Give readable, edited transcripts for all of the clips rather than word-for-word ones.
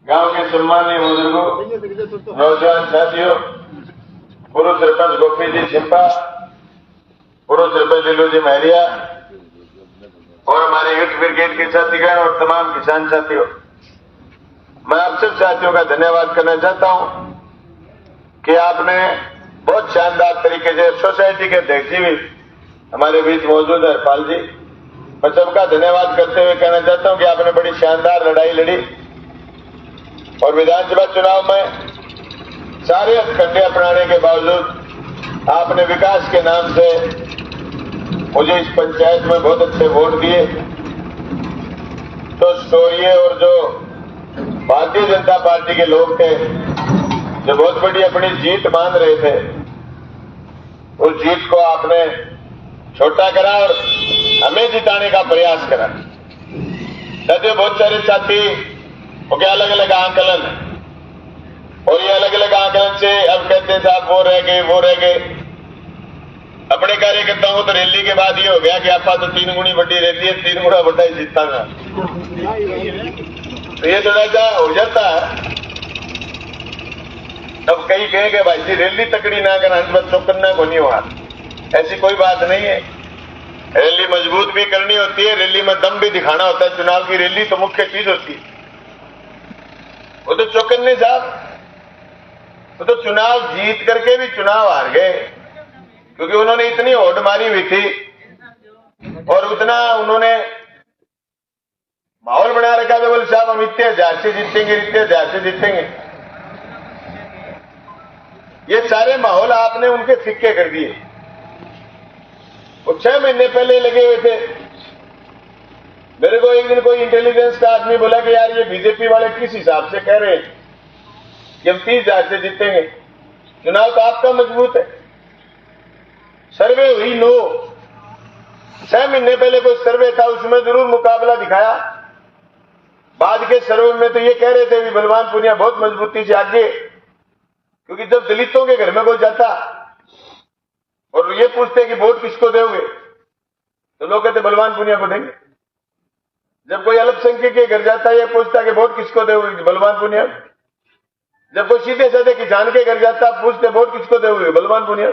गांव के सम्मानीय बुजुर्गों, नौजवान साथियों, पूर्व सरपंच गोपी जी छिंपा, पूर्व सरपंच दिलू जी महरिया और हमारे यूथ ब्रिगेड के साथीगण और तमाम किसान साथियों, मैं आप सब साथियों का धन्यवाद करना चाहता हूं कि आपने बहुत शानदार तरीके से सोसाइटी के अध्यक्ष जी भी हमारे बीच मौजूद है, हरपाल जी, मैं सबका धन्यवाद करते हुए कहना चाहता हूं कि आपने बड़ी शानदार लड़ाई लड़ी और विधानसभा चुनाव में सारे हथकंडे अपनाने के बावजूद आपने विकास के नाम से मुझे इस पंचायत में बहुत अच्छे वोट दिए। तो स्टोरिये और जो भारतीय जनता पार्टी के लोग थे जो बहुत बड़ी अपनी जीत मान रहे थे, उस जीत को आपने छोटा करा और हमें जिताने का प्रयास करा। साथियों, बहुत सारे साथी के अलग अलग आंकलन और ये अलग अलग आंकलन से अब कहते हैं साहब वो रह गए। अपने कार्यकर्ताओं को तो रैली के बाद ये हो गया कि आपका तो 3 गुनी बड़ी रैली है, 3 गुना बड़ा ही जीतता था, तो ये थोड़ा सा हो जाता है। अब कई कहेंगे भाई जी रैली तकड़ी ना कर अंत में चौकन्ना को नहीं हुआ, ऐसी कोई बात नहीं है। रैली मजबूत भी करनी होती है, रैली में दम भी दिखाना होता है। चुनाव की रैली तो मुख्य चीज होती है। वो तो चौकन्ने साहब, वो तो चुनाव जीत करके भी चुनाव हार गए क्योंकि उन्होंने इतनी होड़ मारी हुई थी और उतना उन्होंने माहौल बना रखा था, बोले साहब हम इतने हजार से जीतेंगे, इतने हजार से जीतेंगे। ये सारे माहौल आपने उनके फिक्के कर दिए। वो 6 महीने पहले लगे हुए थे। मेरे को एक दिन कोई इंटेलिजेंस का आदमी बोला कि यार ये बीजेपी वाले किस हिसाब से कह रहे हैं कि हम 30,000 से जीतेंगे, चुनाव तो आपका मजबूत है। सर्वे हुई 9, 6 महीने पहले कोई सर्वे था, उसमें जरूर मुकाबला दिखाया। बाद के सर्वे में तो ये कह रहे थे कि बलवान पुनिया बहुत मजबूती से आगे, क्योंकि जब दलितों के घर में कोई जाता और ये पूछते कि वोट किसको दोगे तो लोग कहते बलवान पुनिया को देंगे। जब कोई अल्पसंख्यक के घर जाता है ये पूछता कि वोट किसको दोगे, बलवान पुनिया। जब कोई सीधे साधे किसान के घर जाता पूछते वोट किसको दोगे, बलवान पुनिया।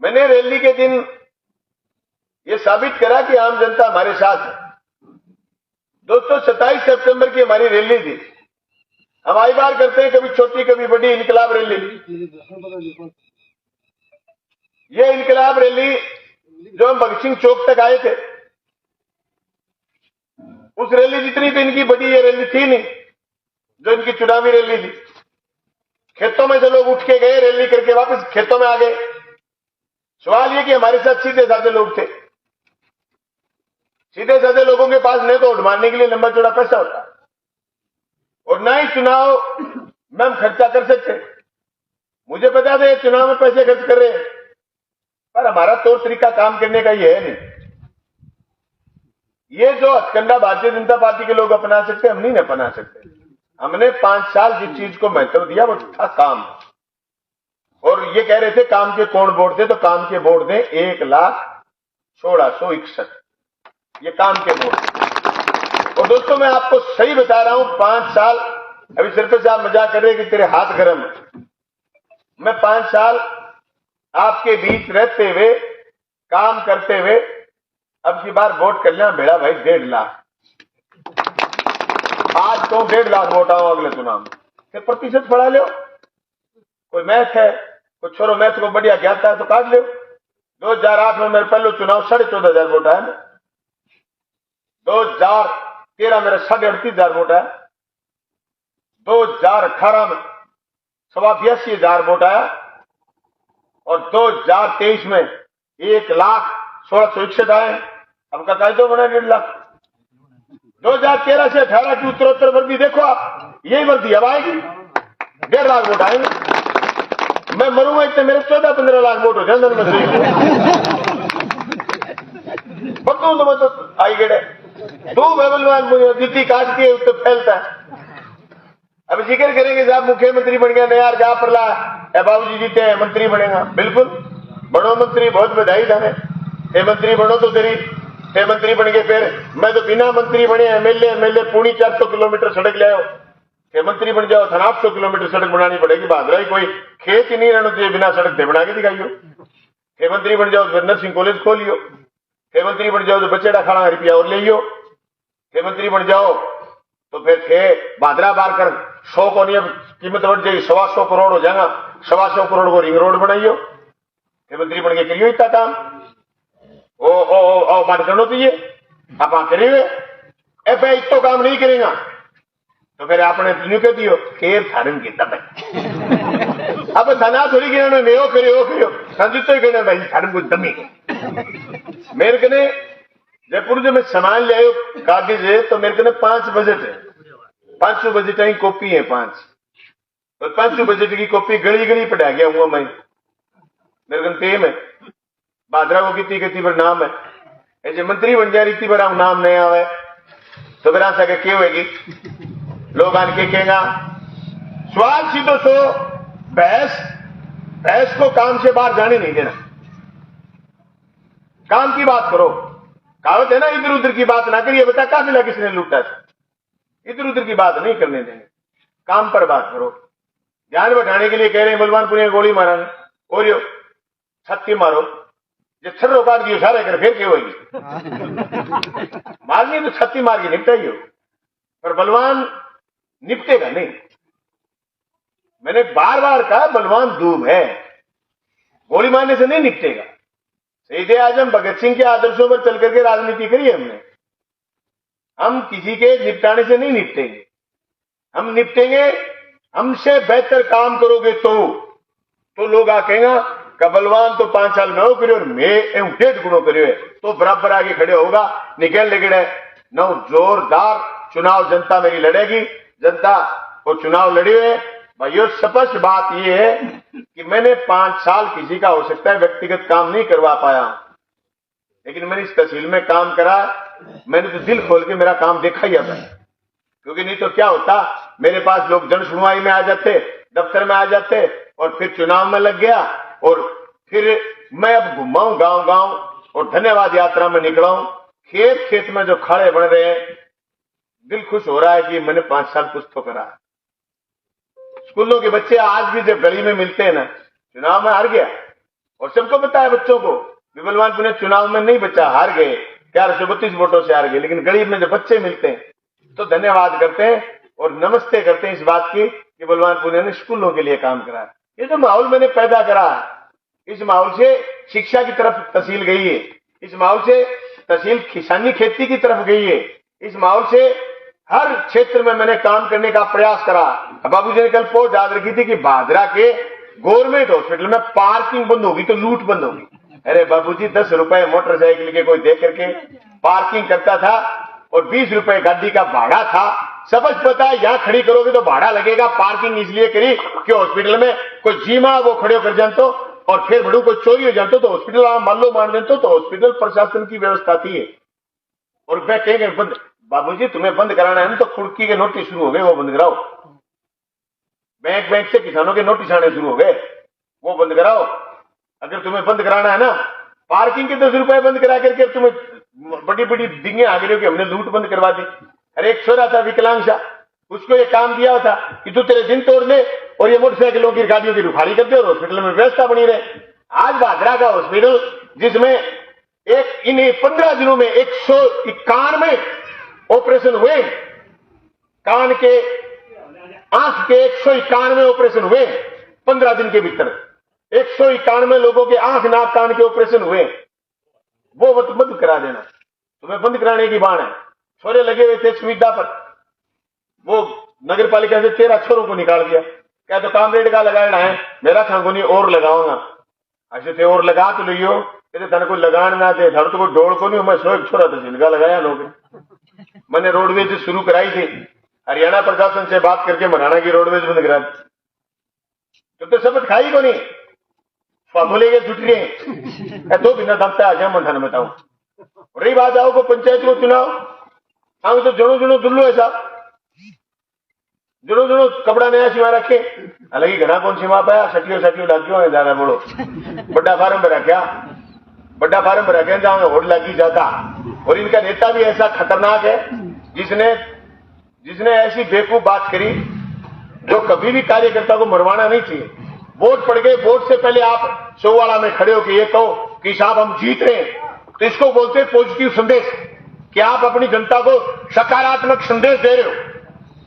मैंने रैली के दिन ये साबित करा कि आम जनता हमारे साथ है। दोस्तों, 27 सितंबर की हमारी रैली थी। हम आई बार करते हैं, कभी छोटी कभी बड़ी इनकलाब रैली। ये इनकलाब रैली जो हम भगत सिंह चौक तक आए थे, उस रैली जितनी तो इनकी बड़ी ये रैली थी नहीं जो इनकी चुनावी रैली थी। खेतों में से लोग उठ के गए, रैली करके वापस खेतों में आ गए। सवाल ये कि हमारे साथ सीधे साधे लोग थे। सीधे साधे लोगों के पास नहीं तो वोट मारने के लिए लंबा चौड़ा पैसा होता और ना ही चुनाव में हम खर्चा कर सकते। मुझे पता था चुनाव में पैसे खर्च कर रहे हैं, पर हमारा तौर तरीका काम करने का ये है नहीं। ये जो हथकंडा भारतीय जनता पार्टी के लोग अपना सकते, हम नहीं अपना सकते। हमने 5 साल जिस चीज को महत्व दिया वो था काम। और ये कह रहे थे काम के कौन वोट दे, तो काम के वोट दें 1,16,61, ये काम के वोट। और दोस्तों, मैं आपको सही बता रहा हूं, 5 साल, अभी सरपंच साहब मजाक कर रहे हैं कि तेरे हाथ गर्म है। मैं 5 साल आपके बीच रहते हुए, काम करते हुए, अब की बार वोट कर लेना भेड़ा भाई 1.5 लाख। आज तो 1.5 लाख वोट आओ अगले चुनाव में, फिर प्रतिशत बढ़ा लो। कोई मैथ है, कोई छोरो मैथ को बढ़िया ज्ञाता है तो काट लो। 2008 में मेरे पहले चुनाव 14,500 वोट आया। 2013 मेरे 38,500 वोट आया। 2018 में 82,000 वोट आया और 2023 में 1,16,61 आए। अब का तो बना 1.5 लाख। 2013 से 18 की उत्तरोत्तर वर्दी देखो आप, यही वर्दी अब आएगी, 1.5 लाख वोट आएंगे। मैं मरूंगा इतने मेरे 14-15 लाख वोट हो जाए पक्का तो मैं तो आई गए 2 बलवान जितनी काट के तो फैलता है। अब जिक्र करेंगे साहब मुख्यमंत्री बन गया नया गा परला बाबूजी जीते हैं मंत्री बनेगा। बिल्कुल बनो मंत्री, बहुत बधाई थाने। मंत्री बनो तो तेरी 6 मंत्री बन गए, फिर मैं तो बिना मंत्री बने एमएलए पूरी 400 किलोमीटर सड़क ले आओ। 6 मंत्री बन जाओ था 800 किलोमीटर सड़क बनानी पड़ेगी। भादरा ही कोई खेत ही नहीं रहना चाहिए बिना सड़क से, बना के दिखाइयो। 6 मंत्री बन जाओ तो नर्सिंग कॉलेज खोलियो। 6 मंत्री बन जाओ तो बच्चेड़ा खाना रुपया और ले 6 मंत्री बन जाओ तो फिर थे भादरा बार कर 100 को नहीं, अब कीमत बढ़ जाएगी, 125 करोड़ हो जाएगा। 125 करोड़ को रिंग रोड बनाइयो। 6 मंत्री बन के करियो इतना काम। ओ बात करना चाहिए, आप करिए। ए भाई तो काम नहीं करेगा तो फिर आपने न्यू कह दियो खेर थारन की तब अब धना थोड़ी गिरा ने ओ करियो संजुत ही कहना भाई थारन को दमी मेरे कने जयपुर जो मैं सामान ले आयो कागज है तो मेरे कने 5 बजट है। 500 बजट की कॉपी है 5 और 500 बजट की कॉपी गली गली पढ़ा गया हूँ मैं। मेरे कने टेम है भादरा को कितनी पर नाम है। ऐसे मंत्री बन जाए रीति पर नाम नहीं आवे तो फिर आशा के क्यों होगी, लोग आन के कहेगा। सवाल सीधो सो बहस को काम से बाहर जाने नहीं देना, काम की बात करो। कहावत है ना, इधर उधर की बात ना करिए। बता काफिला किसने लूटा था, इधर उधर की बात नहीं करने देंगे, काम पर बात करो। ध्यान बैठाने के लिए कह रहे हैं बलवानपुर गोली मारा और यो छत्ती मारो, जो छर्रो काट दियो सारे कर फिर क्या होगी। मारनी तो छत्ती मार के निपटाइयो, पर बलवान निपटेगा नहीं। मैंने बार बार कहा बलवान दूब है, गोली मारने से नहीं निपटेगा। शहीद आजम भगत सिंह के आदर्शों पर चल करके राजनीति करी हमने। हम किसी के निपटाने से नहीं निपटेंगे, हम निपटेंगे हमसे बेहतर काम करोगे तो लोग आ कहेंगे का बलवान तो 5 साल में हो करियो और मैं 1.5 गुणों करियो है, तो बराबर आगे खड़े होगा। निकल लेगड़े न जोरदार चुनाव जनता मेरी लड़ेगी। जनता वो चुनाव लड़ी है भाइयों। स्पष्ट बात यह है कि मैंने 5 साल किसी का हो सकता है व्यक्तिगत काम नहीं करवा पाया, लेकिन मैंने इस तहसील में काम करा। मैंने तो दिल खोल के मेरा काम देखा ही है, क्योंकि नहीं तो क्या होता, मेरे पास लोग जन सुनवाई में आ जाते, दफ्तर में आ जाते और फिर चुनाव में लग गया और फिर मैं अब घुमाऊं गांव और धन्यवाद यात्रा में निकला हूं। खेत खेत में जो खड़े बन रहे हैं, दिल खुश हो रहा है कि मैंने 5 साल कुछ तो करा। स्कूलों के बच्चे आज भी जब गली में मिलते हैं ना, चुनाव में हार गया और सबको पता है बच्चों को बलवानपुर चुनाव में नहीं बचा, हार गए 1132 वोटों से हार गए। लेकिन गरीब में जब बच्चे मिलते हैं तो धन्यवाद करते हैं और नमस्ते करते हैं इस बात की कि बलवानपुर ने स्कूलों के लिए काम करा। ये जो माहौल मैंने पैदा करा, इस माहौल से शिक्षा की तरफ तहसील गई है, इस माहौल से तहसील किसानी खेती की तरफ गई है, इस माहौल से हर क्षेत्र में मैंने काम करने का प्रयास करा। बाबूजी ने कल पोस्ट याद रखी थी कि भादरा के गवर्नमेंट हॉस्पिटल में पार्किंग बंद होगी तो लूट बंद होगी। अरे बाबूजी 10 रुपए मोटरसाइकिल के कोई दे करके पार्किंग करता था और 20 रुपए गाड़ी का भाड़ा था। समझ पता है यहां खड़ी करोगे तो भाड़ा लगेगा। पार्किंग इसलिए करी कि हॉस्पिटल में कोई जीमा वो खड़े कर जानतो और फिर बड़ू कोई चोरी हो जानतो तो हॉस्पिटल मान लो मान देते तो हॉस्पिटल प्रशासन की व्यवस्था थी। और मैं कहेंगे बंद, बाबूजी तुम्हें बंद कराना है ना तो खुड़की के नोटिस शुरू हो गए, वो बंद कराओ। बैंक से किसानों के नोटिस आने शुरू हो गए, वो बंद कराओ। अगर तुम्हें बंद कराना है ना, पार्किंग के 10 रुपए बंद करा करके तुम्हें बड़ी बड़ी डिंगे आ गई हो कि हमने लूट बंद करवा दी। अरे एक छोरा था विकलांग सा, उसको ये काम दिया था कि तू तेरे दिन तोड़ ले और ये मोटरसाइकिलों की गाड़ियों की रुखाड़ी कर दे और हॉस्पिटल में व्यवस्था बनी रहे। आज भादरा का हॉस्पिटल जिसमें इन 15 दिनों में 191 ऑपरेशन हुए, कान के आंख के 191 ऑपरेशन हुए 15 दिन के भीतर। 191 लोगों के आंख नाक कान के ऑपरेशन हुए। वो बंद करा देना, तुम्हें बंद कराने की बात है। छोरे लगे हुए थे सुविधा पर, वो नगर पालिका से 13 छोरों को निकाल दिया। क्या तो कामरेड का लगाना है, मेरा खांगो नहीं और लगाऊंगा। ऐसे थे और लगा तो लियो, कहते तेरे को लगाना ना थे, धड़ तो कोई डोड़ को नहीं। मैं 100 एक छोरा तहसील का लगाया लोग। मैंने रोडवेज से शुरू कराई थी, हरियाणा प्रशासन से बात करके मराना की रोडवेज बंद करा दी। तो शपथ खाई को नहीं बोलेगे छुट्टी है तो बिना दमता आ जाए मन में बताऊं। रही बात आओ को पंचायत को चुनाव हम तो जनो जनो दुल्लो है साहब, जनो जनो कपड़ा नया सिवा रखे, हालांकि घना कौन सिवा पाया, सटियो लागियो है ज्यादा बोलो बड़ा फार्म में रखा। बड़ा फार्म रह गए जहां होड़ लगी जाता। और इनका नेता भी ऐसा खतरनाक है जिसने ऐसी बेवकूफ बात करी जो कभी भी कार्यकर्ता को मरवाना नहीं चाहिए। वोट पड़ गए, वोट से पहले आप सोवाड़ा में खड़े होकर ये कहो कि साहब हम जीत रहे हैं, तो इसको बोलते हैं पॉजिटिव संदेश, कि आप अपनी जनता को सकारात्मक संदेश दे रहे हो।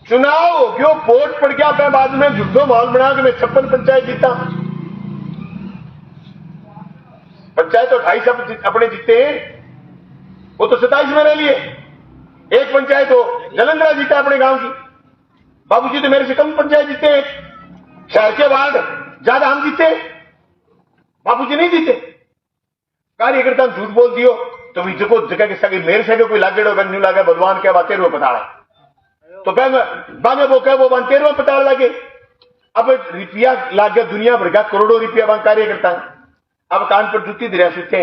चुनाव क्यों वोट पड़ गया, मैं बाद में झूठो माहौल बना के मैं 56 पंचायत जीता। पंचायत तो 28 अपने जीते हैं, वो तो 27 में रह लिए। एक पंचायत हो जलंधर जीता अपने गांव की, बाबूजी तो मेरे से कम पंचायत जीते हैं। शहर के वार्ड ज्यादा हम जीते, बाबूजी नहीं जीते। कार्यकर्ता झूठ बोल दियो तो भी देखो जगह के सके मेरे से कोई लागे न्यू लागे भगवान के बातें रुपये पता है तो बागे वो कह वो 13 पता लगे। अब रुपया लाग गया दुनिया भर का, करोड़ों रुपया बन कार्यकर्ता। अब कान पर जूती दरिया सीखते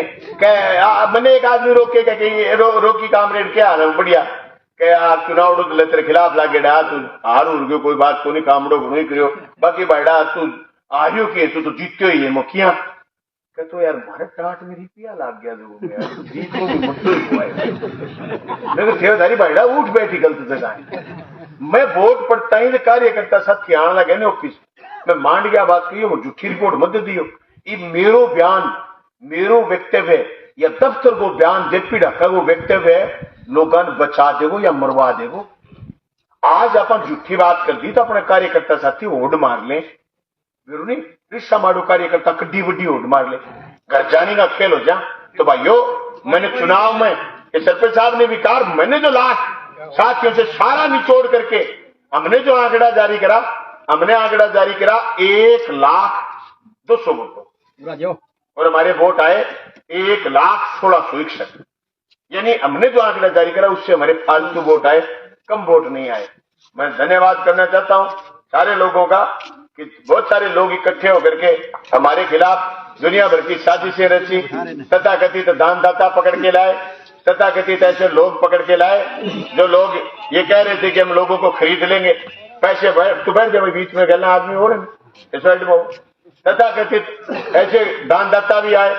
मैंने एक आदमी रोक के रोकी कामरेड क्या हाल है बढ़िया के यार चुनाव तेरे खिलाफ लागे डा तू हार उड़ गयो, कोई बात को नहीं, कामड़ो नहीं करियो, बाकी भाईडा तू हारियो के तू तो जीत्यो ही है मुखिया। तो यार मारे टाट में रुपया लाग गया जो जीत को भी मुद्दो ही हुआ है। सेवाधारी भाईडा उठ बैठी गलत जगह। मैं वोट पड़ता ही कार्यकर्ता साथ आने लगे ना ऑफिस में मांड गया बात कही वो झूठी रिपोर्ट मत दियो। ये मेरो बयान मेरो वक्तव्य या दफ्तर को बयान जेपी ढाका वो वक्तव्य लोगों ने बचा देगो या मरवा देगो। आज अपन झूठी बात कर दी तो अपने कार्यकर्ता साथी होड़ मार ले, नहीं रिश्ता मारो कार्यकर्ता कड्डी वड्डी होड़ मार ले, घर जाने का खेल हो जा। तो भाइयों मैंने चुनाव में सरपंच साहब ने विकार मैंने जो लास्ट साथियों से सारा निचोड़ करके हमने जो आंकड़ा जारी करा, हमने आंकड़ा जारी करा 1,02,000 वोटों और हमारे वोट आए 1,16,61। यानी हमने जो आंकड़ा जारी करा उससे हमारे फालतू वोट आए, कम वोट नहीं आए। मैं धन्यवाद करना चाहता हूं सारे लोगों का कि बहुत सारे लोग इकट्ठे होकर के हमारे खिलाफ दुनिया भर की साजिशें रची, तथाकथित दानदाता पकड़ के लाए, तथाकथित ऐसे लोग पकड़ के लाए जो लोग ये कह रहे थे कि हम लोगों को खरीद लेंगे, पैसे तू बैठ जाए बीच में गलना आदमी हो रहे इस साइड में। तथाकथित ऐसे दानदाता भी आए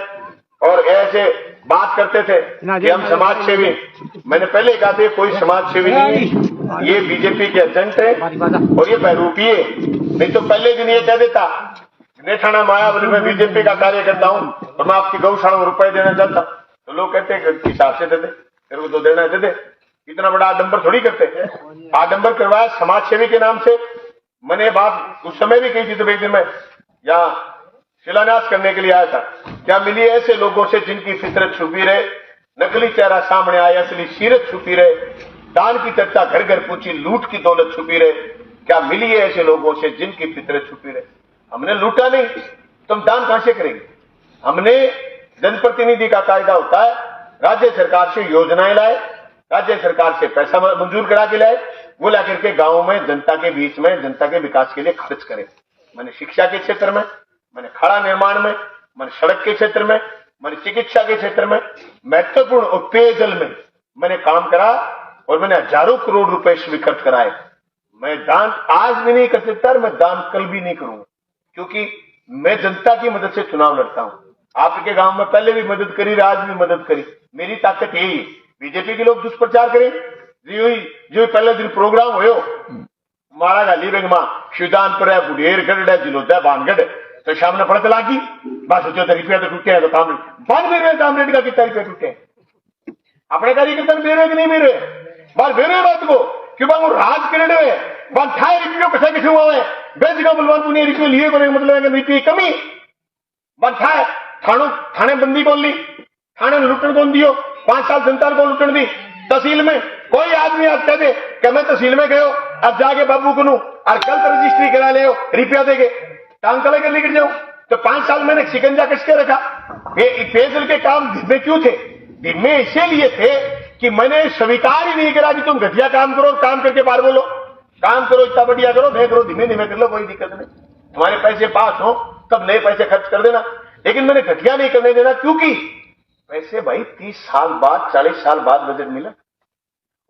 और ऐसे बात करते थे कि हम समाज सेवी। मैंने पहले कहा था कोई समाज सेवी नहीं, ये बीजेपी के एजेंट है और ये बहरूपी है। नहीं तो पहले दिन ये कह देता नेठाना मायावली में बीजेपी का कार्यकर्ता हूं और मैं आपकी गौशाला में रुपए देना चाहता, तो लोग कहते हिसाब से दे दे, तेरे को तो देना दे दे। इतना बड़ा आडंबर थोड़ी करते, आडंबर करवाया समाज सेवी के नाम से। मैंने बात उस समय भी कही थी तो एक दिन में यहाँ शिलान्यास करने के लिए आया था। क्या मिली ऐसे लोगों से जिनकी फितरत छुपी रहे, नकली चेहरा सामने आया, असली सीरत छुपी रहे, दान की चर्चा घर घर पूछी, लूट की दौलत छुपी रहे। क्या मिली है ऐसे लोगों से जिनकी फितरत छुपी रहे? हमने लूटा नहीं तो हम दान कहां से करेंगे? हमने जनप्रतिनिधि का कायदा होता है, राज्य सरकार से योजनाएं लाए, राज्य सरकार से पैसा मंजूर करा के लाए, वो ला करके गांवों में जनता के बीच में जनता के विकास के लिए खर्च करें। मैंने शिक्षा के क्षेत्र में, मैंने खड़ा निर्माण में, मैंने सड़क के क्षेत्र में, मैंने चिकित्सा के क्षेत्र में, महत्वपूर्ण और पेयजल में मैंने काम करा और मैंने हजारों करोड़ रुपए स्वीकृत कराए। मैं दान आज भी नहीं कर सकता, मैं दान कल भी नहीं करूंगा, क्योंकि मैं जनता की मदद से चुनाव लड़ता हूं। आपके गांव में पहले भी मदद करी, आज भी मदद करी, मेरी ताकत यही है। बीजेपी के लोग दुष्प्रचार करें, जो पहले दिन प्रोग्राम हो मारा गाली बेग मां शिवदानपुर है, बुढ़ेरगढ़ है, जिलोदा बानगढ़, तो शाम ने पड़त लागी बस जो रुपया तो टूटे हैं तो काम बंद मेरे कामरेड का कितना रुपया टूटे अपने कार्यकर्ता मेरे कि नहीं मेरे बाल मेरे बात को क्यों बाबू राज कर ठाए रुपये कैसे किसे हुआ है बेच का बलवान पुणे रुपये लिए को मतलब रुपये कमी ठाए थाने बंदी कौन ली, थाने लुटन कौन दियो, 5 साल जनता को लुटन दी। तहसील में कोई आदमी आप कह दे कि मैं तहसील में गयो अब जाके बाबू को और गलत रजिस्ट्री करा ले रुपया देगे टांग तले कर लेकर जाऊं, तो 5 साल मैंने शिकंजा कस के रखा। पेयजल के काम धीमे क्यों थे? धीमे इसीलिए थे कि मैंने स्वीकार ही नहीं करा कि तुम घटिया काम करो, काम करके बाहर बोलो, काम करो इतना बढ़िया करो, नहीं करो धीमे धीमे कर लो, कोई दिक्कत नहीं, तुम्हारे पैसे पास हो तब नए पैसे खर्च कर देना। लेकिन मैंने घटिया नहीं करने देना, क्योंकि पैसे भाई 30 साल बाद 40 साल बाद बजट मिला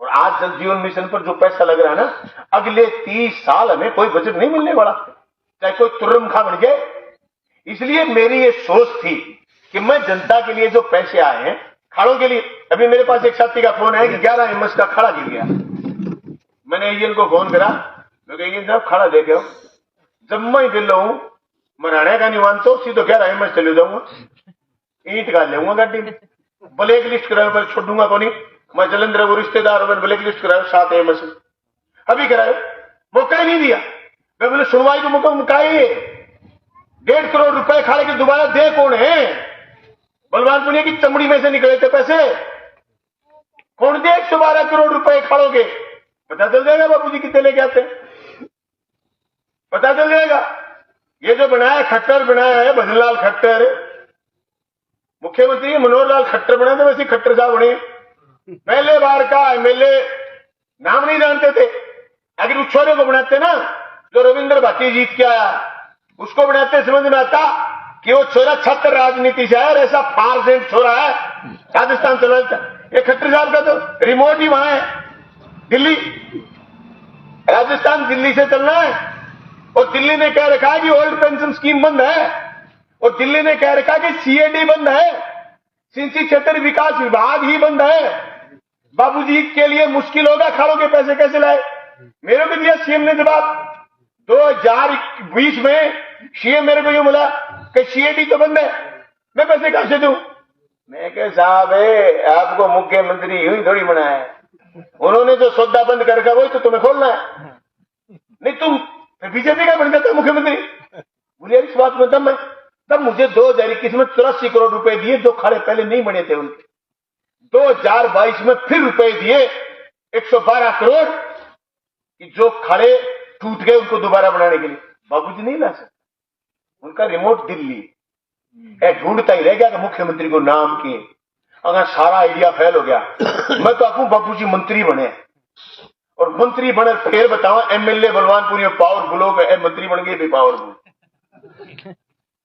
और आज जल जीवन मिशन पर जो पैसा लग रहा है ना, अगले 30 साल हमें कोई बजट नहीं मिलने वाला, चाहे कोई तुर्रम खा बन जाए। इसलिए मेरी ये सोच थी कि मैं जनता के लिए जो पैसे आए हैं खाड़ों के लिए, अभी मेरे पास एक साथी का फोन है कि 11 एमएस का खड़ा गिर गया। मैंने एजेंट को फोन करा, मैं एजेंट साहब खड़ा देखे हो, जब मैं दिल हूं मराने का नहीं मानता हूं, सीधो 11 एमएस चले जाऊंगा, ईंट का लेऊंगा गाड़ी में, ब्लैक लिस्ट कराओ, मैं छोड़ूंगा को नहीं। मैं जलंधर को रिश्तेदार हो, मैंने ब्लैक लिस्ट कराया 7 एमएस अभी कराए, मौका ही नहीं दिया। मैं बोले सुनवाई को मौका ही 1.5 करोड़ रुपए खाड़े के दोबारा दे कौन है? बलवान पुनिया की चमड़ी में से निकले थे पैसे, कौन दे 112 करोड़ रुपए खाड़ोगे? पता चल जाएगा बाबूजी कितने लेके आते हैं, पता चल जाएगा। ये जो बनाया खट्टर बनाया है भजनलाल खट्टर, मुख्यमंत्री मनोहर लाल खट्टर बने थे, वैसे खट्टर साहब बने। पहले बार का एमएलए नाम नहीं जानते थे, अगर उस छोरे को बनाते ना जो रविंद्र भाटी जीत के आया, उसको बनाते समझ में आता कि वो छोरा छत्र राजनीति से है और ऐसा फारसेंट छोरा है, राजस्थान चला जाता। ये खट्टर साहब का तो रिमोट ही वहां है, दिल्ली, राजस्थान दिल्ली से चलना है। और दिल्ली ने कह रखा है कि ओल्ड पेंशन स्कीम बंद है, और दिल्ली ने कह रखा कि सीएडी बंद है, सिंची क्षेत्र विकास विभाग ही बंद है। बाबूजी के लिए मुश्किल होगा, खाड़ों के पैसे कैसे लाए? मेरे को दिया सीएम ने जवाब 2020 में, सीएम मेरे को ये बोला कि सीएडी तो बंद है, मैं पैसे कहां से दूं? मैं कह साहब आपको मुख्यमंत्री यूं ही थोड़ी बनाया है, उन्होंने जो सौदा बंद कर रखा वही तो तुम्हें खोलना है, नहीं तुम बीजेपी का बन जाता मुख्यमंत्री। बोलिए इस बात में तब मुझे 2021 में 84 करोड़ रुपए दिए जो खड़े पहले नहीं बने थे उनके, 2022 में फिर रुपए दिए 112 करोड़ कि जो खड़े टूट गए उनको दोबारा बनाने के लिए। बाबूजी नहीं ला सकते, उनका रिमोट दिल्ली है, ढूंढता ही रह गया कि मुख्यमंत्री को नाम के, अगर सारा आइडिया फेल हो गया। मैं तो आपको बाबूजी मंत्री बने, और मंत्री बने फिर बताओ एमएलए बलवानपुरी पावरफुल हो गए, मंत्री बन गए भी पावरफुल,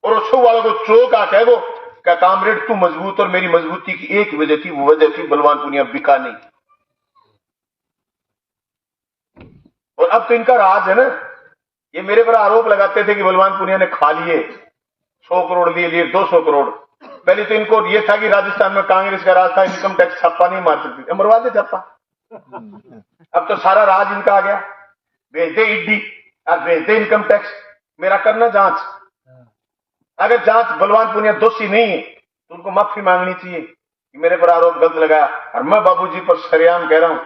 और उसको वालों को चौक आ कह वो क्या कामरेड तू मजबूत और मेरी मजबूती की एक वजह थी, वो वजह थी बलवानपुरिया बिका नहीं। और अब तो इनका राज है ना, ये मेरे पर आरोप लगाते थे कि बलवानपुरिया ने खा लिए 100 करोड़ लिए 200 करोड़। पहले तो इनको ये था कि राजस्थान में कांग्रेस का राज था, इनकम टैक्स छापा नहीं मार सकती, मरवा दे छापा। अब तो सारा राज इनका आ गया, भेज दे ईडी और भेज दे इनकम टैक्स, मेरा करना जांच। अगर जांच बलवानपुरिया दोषी नहीं है तो उनको माफी मांगनी चाहिए कि मेरे पर आरोप गलत लगाया। और मैं बाबूजी पर सरेआम कह रहा हूं,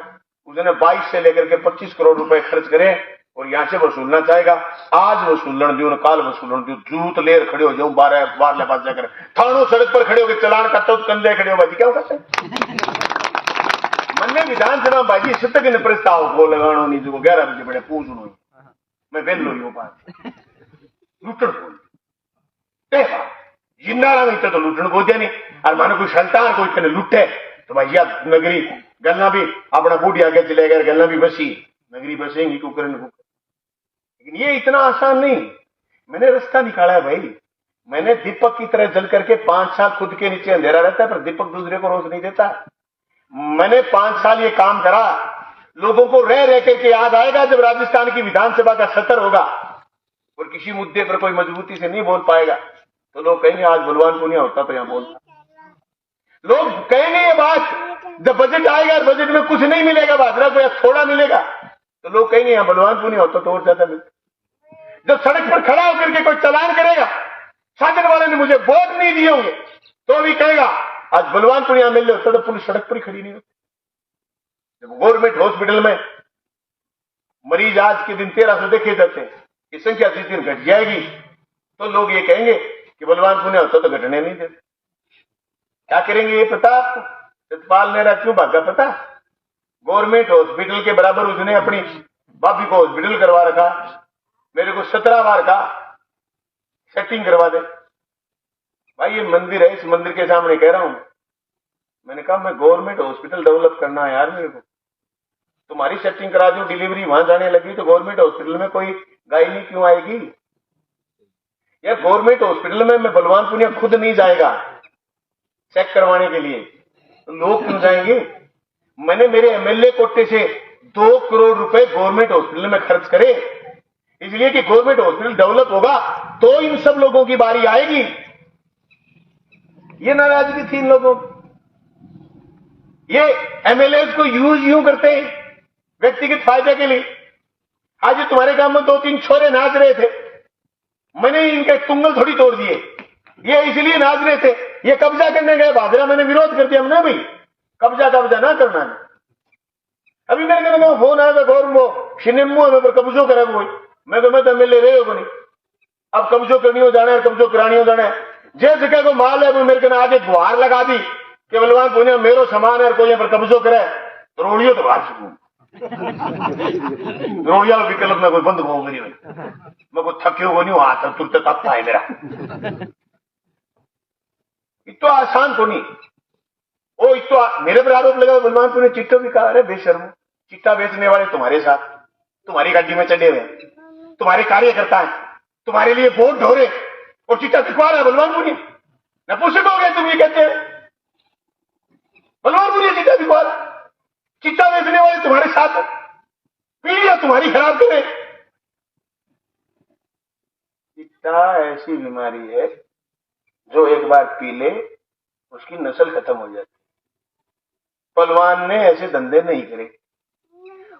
उसने 22 से लेकर के 25 करोड़ रुपए खर्च करे और यहां से वसूलना चाहेगा, आज वसूलन दो, काल वसूलन दो, जूत लेर खड़े हो जाऊं 12 बार पास जाकर थानों सड़क पर खड़े होकर चलान काटो तो कंधे खड़े हो बाजी क्या करते मन्ने विधानसभा बाजी सत्य के प्रस्ताव को लगानो नहीं जो 11 बजे बड़े पूछ लो मैं बेल लो यो बात लुटन बोल जिन्ना तो लुटन को दिया नहीं। और मानो कोई संतान कोई कने लुटे तो भैया नगरी गलना भी अपना बूढ़ी आगे चले गए, गलना भी बसी नगरी बसेंगी कुकर। लेकिन ये इतना आसान नहीं, मैंने रास्ता निकाला है भाई। मैंने दीपक की तरह जल करके 5 साल खुद के नीचे अंधेरा रहता है, पर दीपक दूसरे को रोज नहीं देता। मैंने 5 साल ये काम करा, लोगों को रह रह करके याद आएगा जब राजस्थान की विधानसभा का सत्र होगा और किसी मुद्दे पर कोई मजबूती से नहीं बोल पाएगा तो लोग कहेंगे आज बलवानपुरिया होता तो यहां बोलता। लोग कहेंगे ये बात जब बजट आएगा, बजट में कुछ नहीं मिलेगा, बाजरा को या थोड़ा मिलेगा, तो लोग कहेंगे यहां बलवानपुरिया होता तो और ज्यादा मिलता। जब सड़क पर खड़ा होकर के कोई चालान करेगा, शासन वाले ने मुझे वोट नहीं दिए होंगे, तो भी कहेगा आज बलवानपुरिया मिल रहे होता तो पुलिस सड़क पर ही खड़ी नहीं होती। जब गवर्नमेंट हॉस्पिटल में मरीज आज के दिन 1300 देखे जाते हैं, ये संख्या जिस दिन घट जाएगी तो लोग ये कहेंगे कि बलवानपुरिया होता तो घटने नहीं देते। क्या करेंगे ये पता आपको? सतपाल नेहरा क्यों भागा पता? गवर्नमेंट हॉस्पिटल के बराबर उसने अपनी भाभी को हॉस्पिटल करवा रखा, मेरे को 17 बार का सेटिंग करवा दे। भाई ये मंदिर है, इस मंदिर के सामने कह रहा हूं, मैंने कहा मैं गवर्नमेंट हॉस्पिटल डेवलप करना है यार मेरे को, तुम्हारी सेटिंग करा दो, डिलीवरी वहां जाने लगी तो गवर्नमेंट हॉस्पिटल में कोई गायनी क्यों आएगी? या गवर्नमेंट हॉस्पिटल में मैं बलवानपुरिया खुद नहीं जाएगा चेक करवाने के लिए, तो लोग क्यों जाएंगे? मैंने मेरे एमएलए कोटे से 2 करोड़ रुपए गवर्नमेंट हॉस्पिटल में खर्च करे, इसलिए कि गवर्नमेंट हॉस्पिटल डेवलप होगा तो इन सब लोगों की बारी आएगी। ये नाराजगी थी इन लोगों की। ये एमएलए को यूं करते हैं व्यक्तिगत फायदे के लिए। आज तुम्हारे गांव में 2-3 छोरे नाच रहे थे, मैंने इनके तुंगल थोड़ी तोड़ दिए, ये इसलिए नाच रहे थे, ये कब्जा करने गए भादरा, मैंने विरोध कर दिया, हमने भाई कब्जा ना करना है। अभी मेरे को फोन आया गौर वो सिनेमो में पर कब्जो करे कोई, मैं तो एमएलए रहे हो नहीं, अब कब्जो करनी हो जाना है, कब्जो करानी हो जाना है। जैसे क्या को माल है वो मेरे को आगे गुहार लगा दी कि बलवान पुण्य मेरो सामान है, कोई पर कब्जो करे तो रोड़ियो तो बाहर सकूं रोड़िया विकल्प में कोई बंद हो मेरी, मैं को थक्यो को नहीं हाथ तुरते तपता है मेरा। इतना आसान तो नहीं वो, इतना मेरे पर आरोप लगा बलवान पुण्य चिट्टा भी कहा, अरे बेशर्म, चिट्टा बेचने वाले तुम्हारे साथ, तुम्हारी गाड़ी में चढ़े हुए, तुम्हारे कार्यकर्ता है, तुम्हारे लिए वोट ढो रहे और चिट्टा दिखवा रहा है बलवान पुण्य। नपुंसक हो गए तुम, ये कहते हैं बलवान पुण्य चिट्टा दिखवा रहा, चिट्टा बेचने वाले तुम्हारे साथ, पीढ़ियां तुम्हारी खराब करें। चिट्टा ऐसी बीमारी है जो एक बार पी ले उसकी नस्ल खत्म हो जाती। पहलवान ने ऐसे धंधे नहीं करे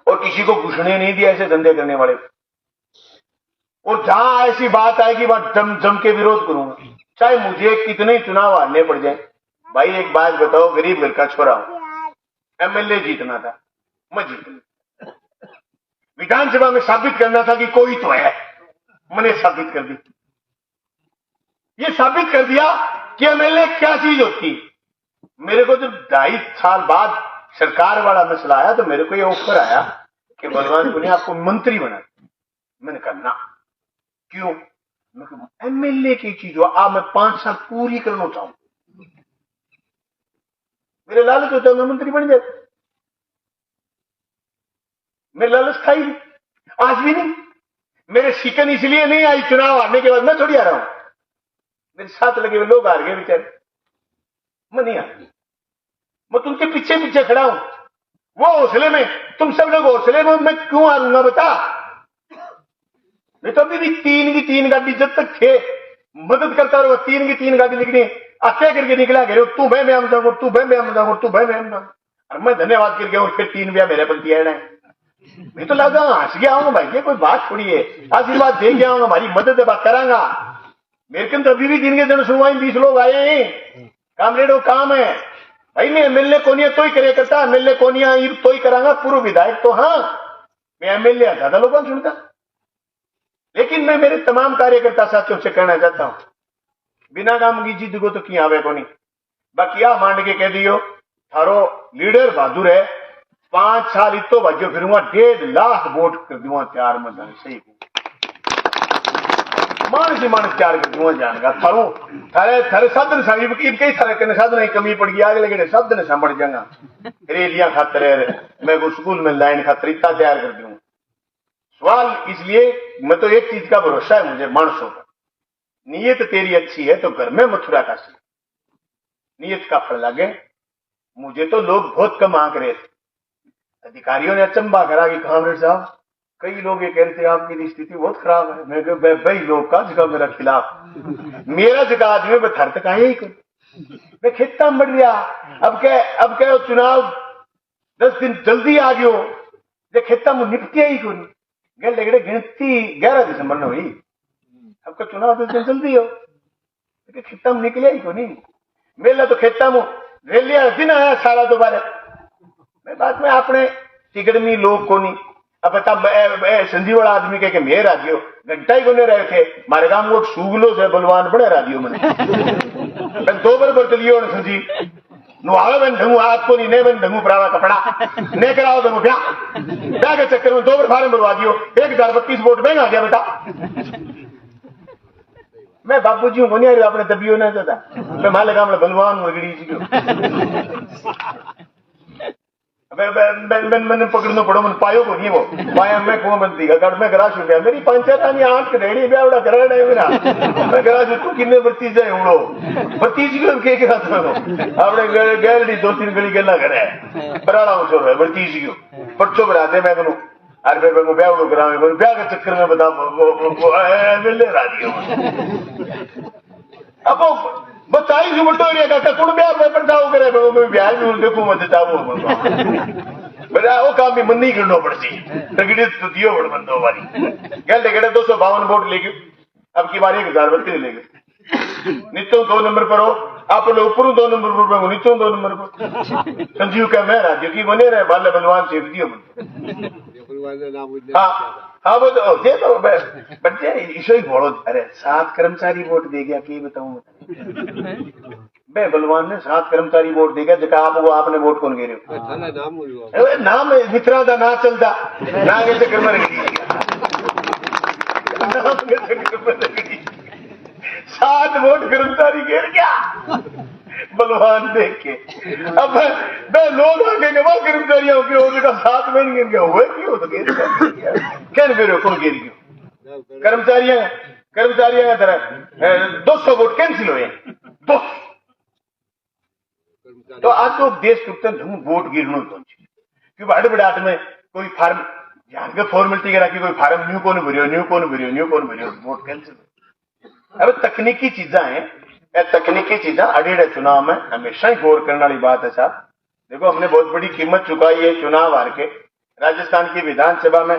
और किसी को घुसने नहीं दिया ऐसे धंधे करने वाले, और जहां ऐसी बात आएगी वहां जम के विरोध करूंगा, चाहे मुझे कितने चुनाव हारने पड़ जाए। भाई एक बात बताओ, गरीब घर का छोरा हूं, एमएलए जीतना था, मैं जीत गया, विधानसभा में साबित करना था कि कोई तो है, मैंने साबित कर दी। ये साबित कर दिया कि एमएलए क्या चीज होती। मेरे को जब 2.5 साल बाद सरकार वाला मसला आया तो मेरे को ये ऑफर आया कि बलवान पुण्य आपको मंत्री बना। मैंने कहा ना, क्यों? एमएलए की चीज हो, मैं 5 साल पूरी करना चाहूं, मेरे लालच होता है मैं मंत्री बन जाए, मेरे लालच था ही आज भी नहीं। मेरे शिकन इसलिए नहीं आई चुनाव हारने के बाद, मैं थोड़ी आ रहा हूं, मेरे साथ लगे हुए लोग हार गए बेचारे, मैं नहीं हार, मैं तुमके पीछे पीछे खड़ा हूं, वो हौसले में, तुम सब लोग हौसले में, मैं क्यों हारूंगा बता। मैं तो अभी भी 3 की 3 गाड़ी जब तक थे मदद करता रहा, 3 की 3 गाड़ी लिखनी आख्या करके निकला गया, तू भाई मैं हम जाऊंगा, तू भाई मैं हम जाऊंगा, तू भाई मैं हम जाऊंगा, और मैं धन्यवाद करके और फिर 3 ब्याह मेरे प्रति आए। मैं तो लगा हंस गया हूं भाई, ये कोई बात थोड़ी है, आशीर्वाद दे गया हूं, हमारी मदद बात करांगा। मेरे को तो अभी भी दिन के दिन सुनवाई 20 लोग आए हैं, कामरेड वो काम है भाई, मैं एमएलए कोनिया तो ही करे करता, एमएलए कोनिया तो ही करांगा, पूर्व विधायक तो हाँ, मैं एमएलए ज्यादा लोगों को सुनता। लेकिन मैं मेरे तमाम कार्यकर्ता साथियों से कहना चाहता हूं, बिना काम की जीत को तो किया आवे को नहीं, बाकी आ मांड के कह दियो थारो लीडर बहादुर है, 5 साल इतो भाजो फिरूंगा, 1.5 लाख वोट कर दूंगा तैयार, मैं सही मानस ही मानस तैयार कर दूंगा जाएगा थारो, थारे साधन साहब कई थारे कने साधन की कमी पड़ गई, अगले गए साधन संभल जाएगा, रेलियां खातर मैं को स्कूल में लाइन खातर इतना तैयार कर दूंगा। सवाल इसलिए, मैं तो एक चीज का भरोसा है मुझे मानसों का, नीयत तेरी अच्छी है तो घर में मथुरा का सी, नीयत का फल लगे। मुझे तो लोग बहुत कम आंक रहे थे, अधिकारियों ने अचंबा करा कि कामरेड साहब कई लोग ये कहते हैं आपकी स्थिति बहुत खराब है। मैं कहा भाई लोग का जगह मेरा खिलाफ, मेरा जगह आदमी में थर तक आया ही को, मैं खेता में बढ़ गया। अब क्या चुनाव 10 दिन जल्दी आ गयो, जो खेता में निपटिया ही को नहीं, गए गिनती 11 दिसंबर में हुई, अब का चुनाव 10 दिन जल्दी हो, खेता में निकलिया ही को नहीं, मेला तो खेता में रेलिया दिन आया सारा दोबारा। मैं बात में अपने तिगड़मी लोग को नहीं, अब बता संजीवड़ा आदमी के मेर आदियो घंटा ही कोने रहे थे, मारे गांव को सूगलो से बलवान बड़े रादियो मैंने 2 बार बर्तलियो ने संजीव नुआवे बन ढंगू हाथ को नहीं, ने बन ढंगू परावा कपड़ा ने कराओ तो ब्याह के चक्कर में 2 बार फार्म भरवा दियो, 1032 वोट महंगा आ गया बेटा। मैं बापू जी हूं नहीं अपने दबियो ना चाहता, मैं माले गांव बलवान वगड़ी जी मैंने पकड़ना पड़ो, मन पायो को नहीं, वो पाया मैं कुआं बंदी का में गराश हो गया, मेरी पंचायत आनी 8 करेड़ी ब्यावड़ा करा है मेरा, मैं गराश तू किन्ने भतीजा है उड़ो भतीजी को के करा अपने गैलरी 2-3 गली गला करे बराड़ा छोड़ है भतीजी को पर्चो बनाते मैं करूं, और फिर मैं ब्यावड़ो करा, ब्याह के चक्कर में बता मिले राजी। अब बताई जो बटो रे का कुण ब्याह पे पड़ताओ करे वो ब्याह में देखो मत चाहो बड़ा वो काम भी मंदी करनो पड़सी तगड़ी तो दियो बड़ बंदो वाली गल देखड़े 252 वोट लेके अब की बारी 1032 लेके नीचे 2 नंबर पर हो आप लोग ऊपर 2 नंबर पर हो नीचे 2 नंबर पर संजीव का मैं राज्य की बने रहे बाल बलवान से दियो हाँ हाँ वो तो ये तो बच्चे ईशो ही बोलो अरे 7 कर्मचारी वोट दे गया की बताऊं बे बलवान ने 7 कर्मचारी वोट दे गया जका आप वो आपने वोट कौन गे रहे हो नाम मित्रा का ना चलता ना के चक्कर में रख दी 7 वोट कर्मचारी गिर गया बलवान देख के अब मैं लोग आके वह कर्मचारियों के होने का 7 महीने गिर गया हुए क्यों तो गिर क्या फिर कौन गिर गया कर्मचारियों का तरह 200 वोट कैंसिल हुए 200 तो आज तो देश टूटते वोट गिरनो तो क्योंकि बड़े बड़ाट में कोई फार्म यहाँ के फॉर्मेलिटी करा कि कोई फार्म न्यू कौन भरियो वोट कैंसिल अब तकनीकी चीजा है तकनीकी चीजा अड़े चुनाव में हमेशा ही गौर करने वाली बात है साहब देखो हमने बहुत बड़ी कीमत चुकाई है चुनाव हार के राजस्थान की विधानसभा में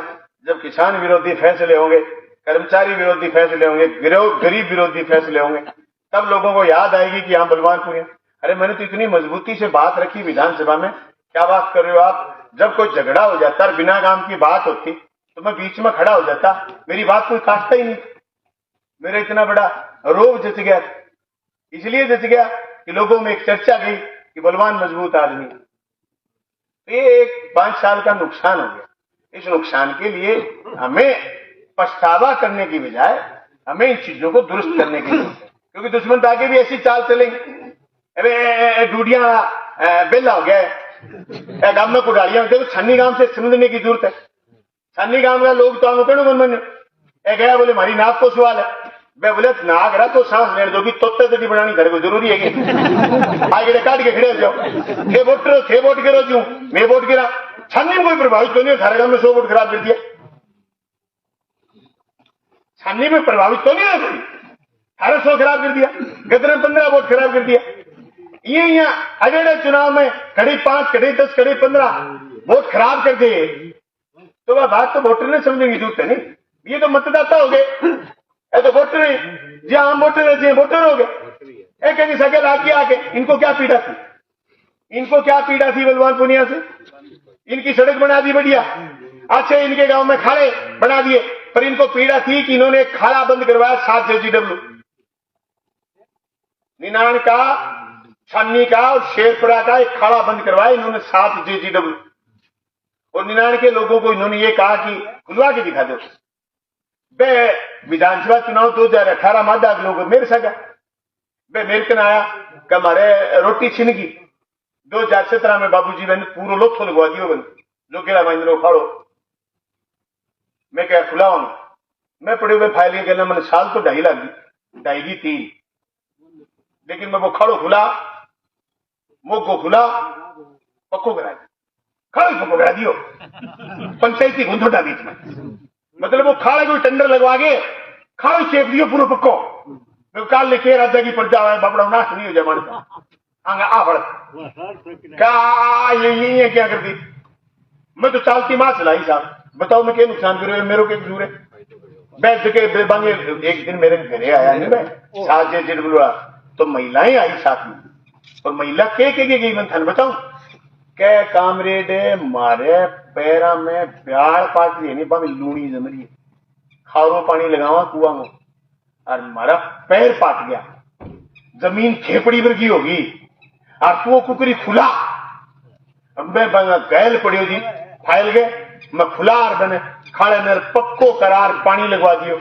जब किसान विरोधी फैसले होंगे कर्मचारी विरोधी फैसले होंगे गरीब विरोधी फैसले होंगे तब लोगों को याद आएगी कि यहाँ बलवानपुर अरे मैंने तो इतनी मजबूती से बात रखी विधानसभा में क्या बात कर रहे हो आप जब कोई झगड़ा हो जाता और बिना काम की बात होती तो मैं बीच में खड़ा हो जाता मेरी बात कोई काटता ही नहीं मेरा इतना बड़ा रोब जच गया इसलिए जच गया कि लोगों में एक चर्चा गई कि बलवान मजबूत आदमी ये एक 5 साल का नुकसान हो गया इस नुकसान के लिए हमें पछतावा करने की बजाय हमें इन चीजों को दुरुस्त करने की जरूरत है क्योंकि दुश्मन ताकि भी ऐसी चाल चलेंगे अरे डूडिया बेला हो गया गांव में कुटाड़िया देखो छन्नी गांव से समझने की जरूरत है छन्नी गांव का लोग तो कहने मन गया बोले हमारी नाक को सवाल है मैं बोले नाक रहा तो सांस लेने दोगी तोते तटी बनानी घर को जरूरी है कि आगे काट के खड़े हो जाओ थे वोट गिरो क्यों मैं वोट गिरा छन्नी में कोई प्रभावित तो नहीं थारे गांव में 100 वोट खराब कर दिया छन्नी में प्रभावित तो नहीं है कोई थारे 100 खराब कर दिया गदर में 15 वोट खराब कर दिया ये यहाँ अगले चुनाव में कड़ी 5 कड़ी 10 कड़ी 15 वोट खराब कर दिए तो वह बात तो वोटर ने समझने की जरूरत है नहीं ये तो मतदाता हो गए तो वोटर जी आम वोटर है जी वोटर हो गए कहीं सके लाके आके इनको क्या पीड़ा थी बलवान पुनिया से इनकी सड़क बना दी बढ़िया अच्छे इनके गांव में खाड़े बना दिए पर इनको पीड़ा थी कि इन्होंने खाड़ा बंद करवाया 7 JGW निनान का छन्नी का और शेरपुरा का एक खाड़ा बंद करवाया इन्होंने 7 JGW और निनान के लोगों को इन्होंने ये कहा कि खुलवा के दिखा दो बे विधानसभा चुनाव 2018 मादा लोग मेरे सगा बे मेरे कन आया कि हमारे रोटी छिन गई 2017 में बाबूजी मैंने पूरा लोथो लगवा दियो बन जो केड़ा महिंद्रो खाड़ो मैं क्या खुलाऊं मैं पड़े हुए फाइल के कहना मैंने साल तो 2.5 लाख दी 2.5 की 3 लेकिन मैं वो खड़ो खुला मोगो खुला पक्को करा खड़ो पक्को करा दियो पंचायती गुंधोटा बीच में मतलब वो खाड़े कोई टेंडर लगवा के खाड़ो चेप दियो पूरा पक्को काल लिखे राजा की प्रजा बापड़ा नाश नहीं हो जाए मानता आंगा आ बढ़ क्या ये क्या कर दी मैं तो चालती मां चलाई साहब बताओ मैं क्या नुकसान कर मेरे के कसूर है बैठ के बांगे एक दिन मेरे घरे आया नहीं मैं 7 JGW तो महिलाएं आई साथ में और महिला के गई मैं थाने बताऊं क्या कामरेड मारे पैरा में प्यार पाट रही है नहीं बामी लूणी जम रही है खारो पानी लगावा कुआ में और मारा पैर पाट गया जमीन खेपड़ी वर्गी होगी और तू कुकरी खुला अब मैं गैल पड़ी जी फाइल गए मैं खुला और बने खाड़े मेरे पक्को करार पानी लगवा दियो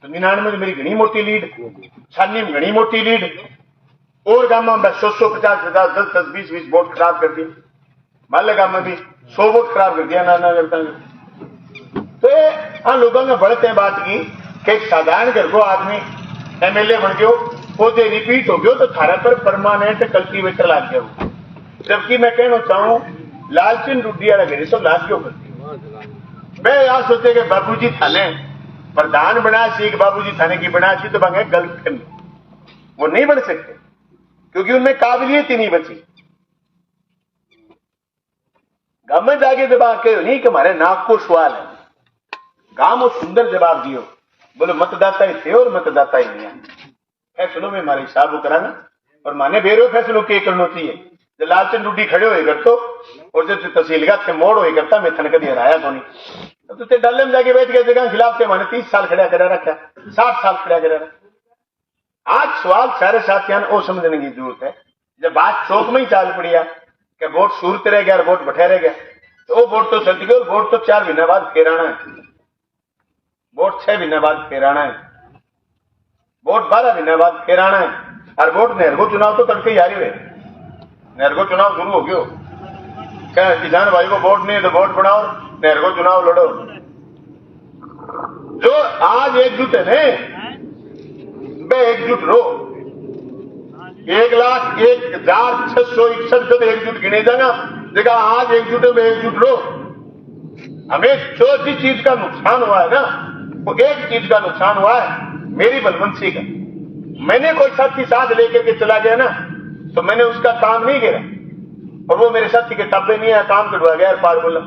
तो 99 में मेरी घनी मोटी लीड 96 में घनी मोटी लीड और गांव में 100-150 10-20 वोट खराब कर दिए माले गांव में भी 100 वोट खराब कर दिया ना करता तो हाँ लोगों ने बढ़ते हैं बात की कि एक साधारण घर को आदमी MLA बन गयो पौधे रिपीट हो गयो तो थारा पर परमानेंट कल्टीवेटर लाग गया जबकि मैं कहना चाहूं लालचंद रुडिया लगे तो लाग क्यों करती मैं यार सोचे कि बाबूजी थाने प्रधान बना सी बाबूजी थाने की बना सी तो गलत करनी वो नहीं बन सकते क्योंकि उनमें काबिलियत ही नहीं बची। गांव में जाके जब आके नहीं कि हमारे नाक को सवाल है, गांव में सुंदर जवाब दियो, बोले मतदाता ही थे और मतदाता ही नहीं है। फैसलों में हमारे हिसाब कराना और माने बेरो फैसलों के करना चाहिए। जो लालचंद डूडी खड़े हुए करतो और जो तहसीलगार के मोड़ हुए करता मैं थनक दिया राया को नहीं तो ते डाले में जाके बैठ गए जगह खिलाफ थे माने 30 साल खड़ा करा रखा, 60 साल खड़ा करा रखा। आज सवाल सारे साथियां ओ समझने की जरूरत है। जब बात चौक में ही चाल पड़ी है कि वोट सूरत रह गया और वोट बैठे रह गया, तो वो वोट तो चलती गई और वोट तो 4 महीने बाद फिर आना है, वोट 6 महीने बाद फिर आना है, वोट 12 महीने बाद फिर आना है। और वोट नेहरू चुनाव तो तड़के ही हारी हुए, नेहरू चुनाव शुरू हो गयो, क्या किसान भाई को वोट नहीं है तो वोट बनाओ, नेहरू चुनाव लड़ो। जो आज एकजुट है वे एकजुट रो, 1,01,661 जब एकजुट गिने जाना देखा आज एकजुट है वे एकजुट रो। हमें जो सी चीज का नुकसान हुआ है ना वो एक चीज का नुकसान हुआ है, मेरी बलवंशी का। मैंने कोई साथी साथ लेकर के चला गया ना तो मैंने उसका काम नहीं गिरा और वो मेरे साथी के तब्बे नहीं है, काम कटवा गया पार बोला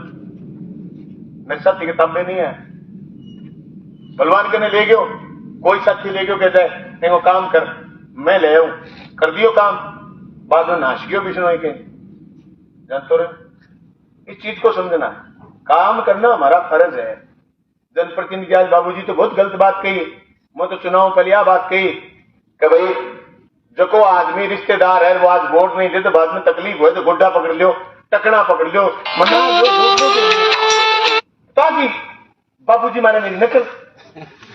मेरे साथी के तब्बे नहीं है। बलवान के ने ले गयो, कोई साथी ले गयो कहता है देखो काम कर, मैं ले आऊं, कर दियो काम, बाद में नाश गयो बिश्नोई के। जानते रहे इस चीज को समझना, काम करना हमारा फर्ज है। जनप्रतिनिधि आज बाबूजी तो बहुत गलत बात कही, मैं तो चुनाव पहले यह बात कही कि भाई जो को आदमी रिश्तेदार है वो आज वोट नहीं दे तो बाद में तकलीफ हो तो गोड्डा पकड़ लो, टकना पकड़ लो, मना ताकि बाबूजी माने मेरी नकल।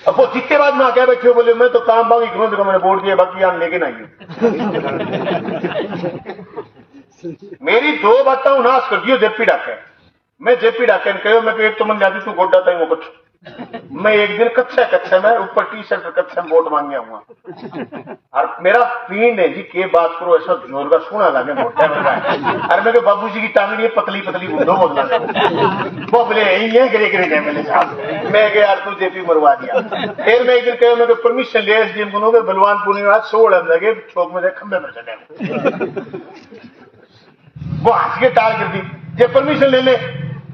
अब वो जितने बाद में आके बैठे बोले मैं तो काम बागी करूं तो मैंने वोट दिया बाकी यार लेके नहीं। मेरी 2 बातें उनास कर दियो जेपी डाके, मैं जेपी डाके ने कहो मैं तो एक तो मन जाती तू गोड्डा तई वो कुछ मैं एक दिन कच्चा में ऊपर टी-शर्ट कच्चा में वोट मांग गया हुआ और मेरा पीन है जी के बात करो ऐसा जोर का सुना लगे मोटा और मैं बाबूजी की टांगड़ी पतली पतली बूंदो बोलना वो बोले यही है गिरे गिरे गए मेरे साथ। मैं गया यार तू जेपी मरवा दिया। फिर मैं एक दिन कहो मैं परमिशन ले एसडीएम को बलवान पूर्णिमा 16 लगे चौक में खंबे पर चले वो हंस के टाल कर दी जे परमिशन ले ले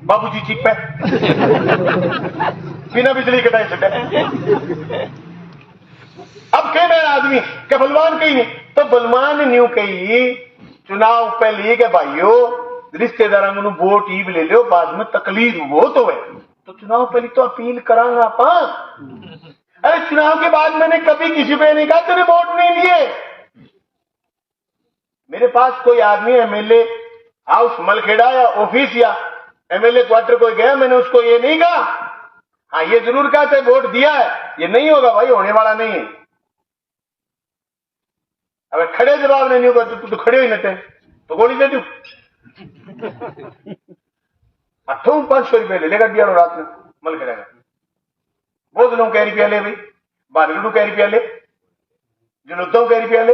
बाबूजी चिप पे बिना बिजली कटाई छे। अब कह रहे आदमी के बलवान कही नहीं तो बलवान ने न्यू कही चुनाव पहले के भाइयों रिश्तेदार वोट ही ले लो बाद में तकलीफ वो तो है तो चुनाव पहले तो अपील करांगा पा। अरे चुनाव के बाद मैंने कभी किसी पे नहीं कहा तेरे वोट नहीं लिए। मेरे पास कोई आदमी एमएलए हाउस मलखेड़ा या ऑफिस या एमएलए क्वार्टर कोई गया मैंने उसको ये नहीं कहा, हाँ ये जरूर कहा था वोट दिया है, ये नहीं होगा भाई होने वाला नहीं है। अब खड़े जवाब नहीं होगा तो तू तो खड़े ही नहीं थे तो गोली दे दू 500 रुपये ले लेगा दिया रात में मलखेड़ा का। बहुत लोग कह रुपया ले भाई बारगड़ू कह रुपया ले जुलुद्दों कह रुपया ले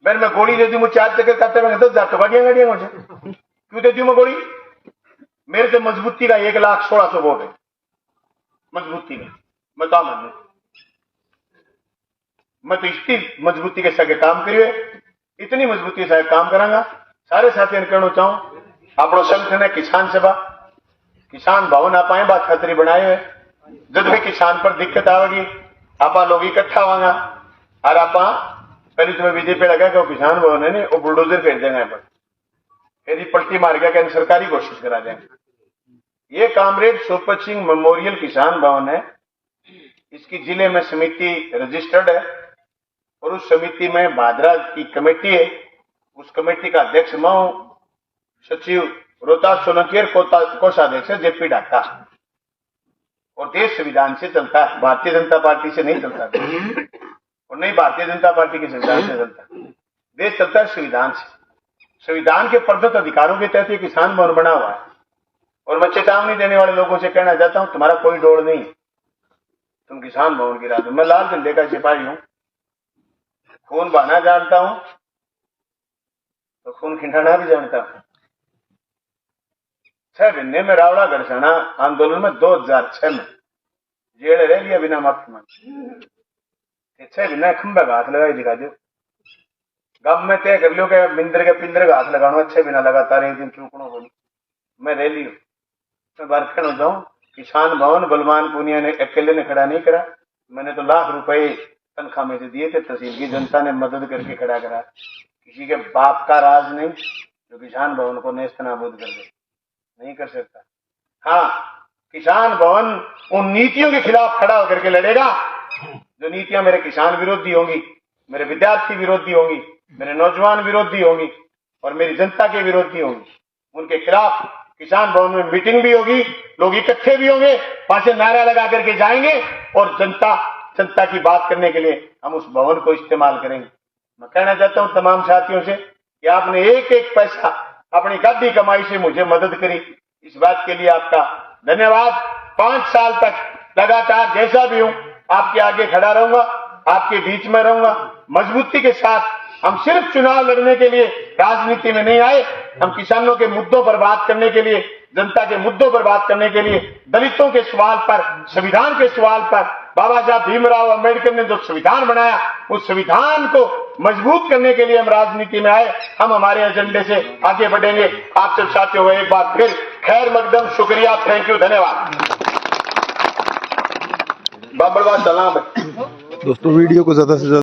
मैंने मैं गोली दे दी मुझे 4 चक्कर करते मैं 10,000 तो गाड़ियां गाड़ियां मुझे क्यों दे दी मैं गोली। मेरे से मजबूती का 1,16,000 वोट है मजबूती में मैं तो मानू मैं तो इतनी मजबूती के साथ काम करिए इतनी मजबूती से काम करांगा। सारे साथियों कहना चाहूं अपना संगठन है किसान सभा किसान भवन आप आए बात खतरी बनाए हुए जब भी किसान पर दिक्कत आवेगी आप लोग इकट्ठा होगा और आप पहले तुम्हें बीजेपी लगा कि किसान भवन है नहीं वो बुलडोजर भेज देंगे पर फिर पलटी मार गया कि सरकारी कोशिश करा देंगे। ये कामरेड सुपर सिंह मेमोरियल किसान भवन है, इसकी जिले में समिति रजिस्टर्ड है और उस समिति में भादरा की कमेटी है, उस कमेटी का अध्यक्ष मैं हूं, सचिव रोहतास सोलंकी और कोषाध्यक्ष जेपी डाका और देश संविधान से चलता है, भारतीय जनता पार्टी से नहीं चलता और नहीं भारतीय जनता पार्टी के संविधान से चलता, देश चलता है संविधान से। संविधान के प्रदत्त अधिकारों के तहत किसान भवन बना हुआ है और मैं चेतावनी देने वाले लोगों से कहना चाहता हूं तुम्हारा कोई डोर नहीं, तुम किसान भवन गिरा दो। मैं लाल झंडे का सिपाही हूं, खून बहाना जानता हूं तो खून खिंडाना भी जानता हूं। 6 महीने में रावड़ा घरसाना आंदोलन में 2006 में जेल रह लिया बिना माफी मांगे। 6 महीने खंबे हाथ लगाई दिखा दो गम में तय कर लियो कि बिंदर के पिंदर का हाथ लगानो अच्छे बिना लगातार एक दिन चूकनो बोली मैं रह लियो। मैं बारखण होता हूँ। किसान भवन बलवान पूनिया ने अकेले ने खड़ा नहीं करा, मैंने तो लाख रुपए तनख्वाह में से दिए थे, तहसील की जनता ने मदद करके खड़ा करा। किसी के बाप का राज नहीं जो किसान भवन को नेस्त नाबूद कर दे, नहीं कर सकता। हाँ, किसान भवन उन नीतियों के खिलाफ खड़ा होकर के लड़ेगा जो नीतियां मेरे किसान विरोधी होंगी, मेरे विद्यार्थी विरोधी होंगी, मेरे नौजवान विरोधी होंगी और मेरी जनता के विरोधी होंगी। उनके खिलाफ किसान भवन में मीटिंग भी होगी, लोग इकट्ठे भी होंगे, वहां से नारा लगा करके जाएंगे और जनता की बात करने के लिए हम उस भवन को इस्तेमाल करेंगे। मैं कहना चाहता हूं तमाम साथियों से कि आपने एक एक पैसा अपनी गद्दी कमाई से मुझे मदद करी, इस बात के लिए आपका धन्यवाद। 5 साल तक लगातार जैसा भी हूं आपके आगे खड़ा रहूंगा, आपके बीच में रहूंगा मजबूती के साथ। हम सिर्फ चुनाव लड़ने के लिए राजनीति में नहीं आए, हम किसानों के मुद्दों पर बात करने के लिए, जनता के मुद्दों पर बात करने के लिए, दलितों के सवाल पर, संविधान के सवाल पर, बाबा साहब भीमराव अंबेडकर ने जो संविधान बनाया उस संविधान को मजबूत करने के लिए हम राजनीति में आए। हम हमारे एजेंडे से आगे बढ़ेंगे। आप सब साथियों को एक बार फिर खैर मकदम शुक्रिया, थैंक यू, धन्यवाद। बाबड़वा सलाम। दोस्तों वीडियो को ज्यादा से ज्यादा